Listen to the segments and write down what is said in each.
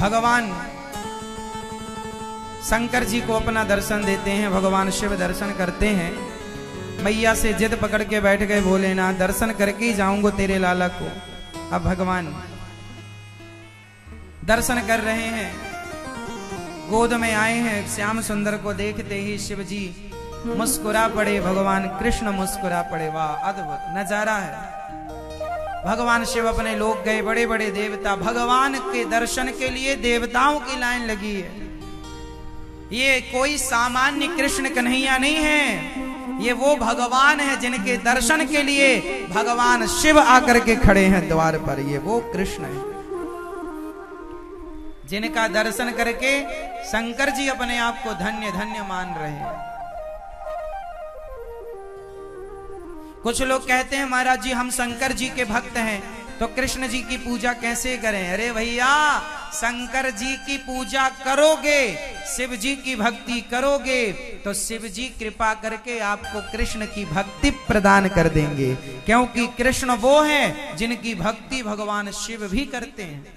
भगवान शंकर जी को अपना दर्शन देते हैं। भगवान शिव दर्शन करते हैं। मैया से जिद पकड़ के बैठ गए, भोलेनाथ दर्शन करके ही जाऊंगा तेरे लाला को। अब भगवान दर्शन कर रहे हैं, गोद में आए हैं। श्याम सुंदर को देखते ही शिव जी मुस्कुरा पड़े, भगवान कृष्ण मुस्कुरा पड़े। वाह, अद्भुत नजारा है। भगवान शिव अपने लोग गए, बड़े बड़े देवता, भगवान के दर्शन के लिए देवताओं की लाइन लगी है। ये कोई सामान्य कृष्ण कन्हैया नहीं है, ये वो भगवान है जिनके दर्शन के लिए भगवान शिव आकर के खड़े हैं द्वार पर। ये वो कृष्ण है जिनका दर्शन करके शंकर जी अपने आप को धन्य धन्य मान रहे हैं। कुछ लोग कहते हैं महाराज जी हम शंकर जी के भक्त हैं, तो कृष्ण जी की पूजा कैसे करें? अरे भैया, शंकर जी की पूजा करोगे, शिव जी की भक्ति करोगे, तो शिव जी कृपा करके आपको कृष्ण की भक्ति प्रदान कर देंगे, क्योंकि कृष्ण वो हैं जिनकी भक्ति भगवान शिव भी करते हैं।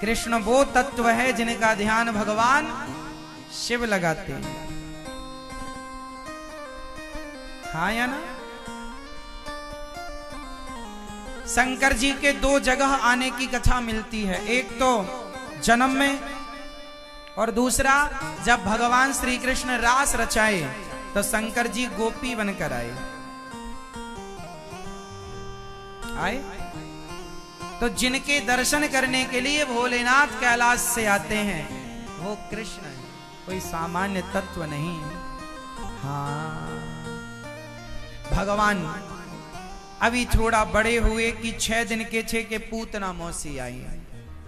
कृष्ण वो तत्व है जिनका ध्यान भगवान शिव लगाते हैं। हाँ या ना? शंकर जी के दो जगह आने की कथा मिलती है, एक तो जन्म में और दूसरा जब भगवान श्री कृष्ण रास रचाए तो शंकर जी गोपी बनकर आए। तो जिनके दर्शन करने के लिए भोलेनाथ कैलाश से आते हैं वो कृष्ण है, कोई सामान्य तत्व नहीं है। हाँ, भगवान अभी थोड़ा बड़े हुए कि 6 दिन के छे के पूतना मौसी आई,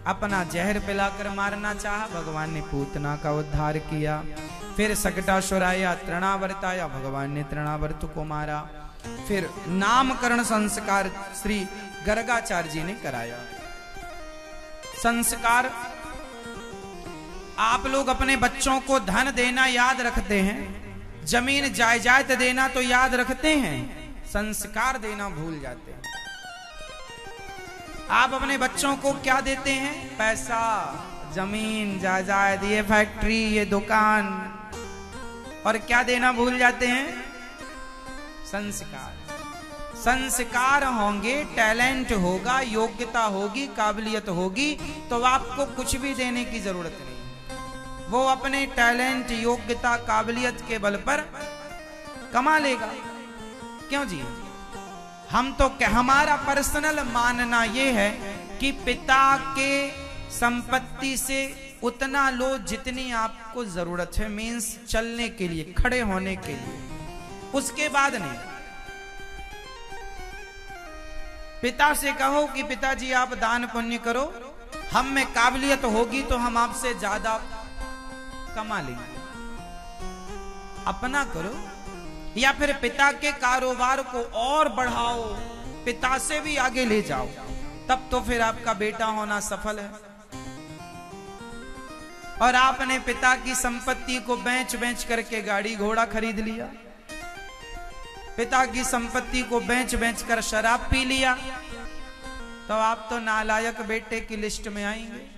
अपना जहर पिलाकर मारना चाहा, भगवान ने पूतना का उद्धार किया। फिर सकटासुर आया, तृणावर्त आया, भगवान ने तृणावर्त को मारा। फिर नामकरण संस्कार श्री गर्गाचार्य जी ने कराया। संस्कार आप लोग अपने बच्चों को धन देना याद रखते हैं, जमीन जायदाद देना तो याद रखते हैं, संस्कार देना भूल जाते हैं। आप अपने बच्चों को क्या देते हैं? पैसा, जमीन जायदाद, ये फैक्ट्री, ये दुकान, और क्या देना भूल जाते हैं? संस्कार। संस्कार होंगे, टैलेंट होगा, योग्यता होगी, काबिलियत होगी, तो आपको कुछ भी देने की जरूरत नहीं। वो अपने टैलेंट, योग्यता, काबिलियत के बल पर कमा लेगा। क्यों जी? हम तो हमारा पर्सनल मानना ये है कि पिता के संपत्ति से उतना लो जितनी आपको जरूरत है, मीन्स चलने के लिए, खड़े होने के लिए, उसके बाद नहीं। पिता से कहो कि पिताजी आप दान पुण्य करो, हम में काबिलियत होगी तो हम आपसे ज्यादा कमा लेंगे, अपना करो। या फिर पिता के कारोबार को और बढ़ाओ, पिता से भी आगे ले जाओ, तब तो फिर आपका बेटा होना सफल है। और आपने पिता की संपत्ति को बेच बेच करके गाड़ी घोड़ा खरीद लिया, पिता की संपत्ति को बेच बेच कर शराब पी लिया, तो आप तो नालायक बेटे की लिस्ट में आएंगे।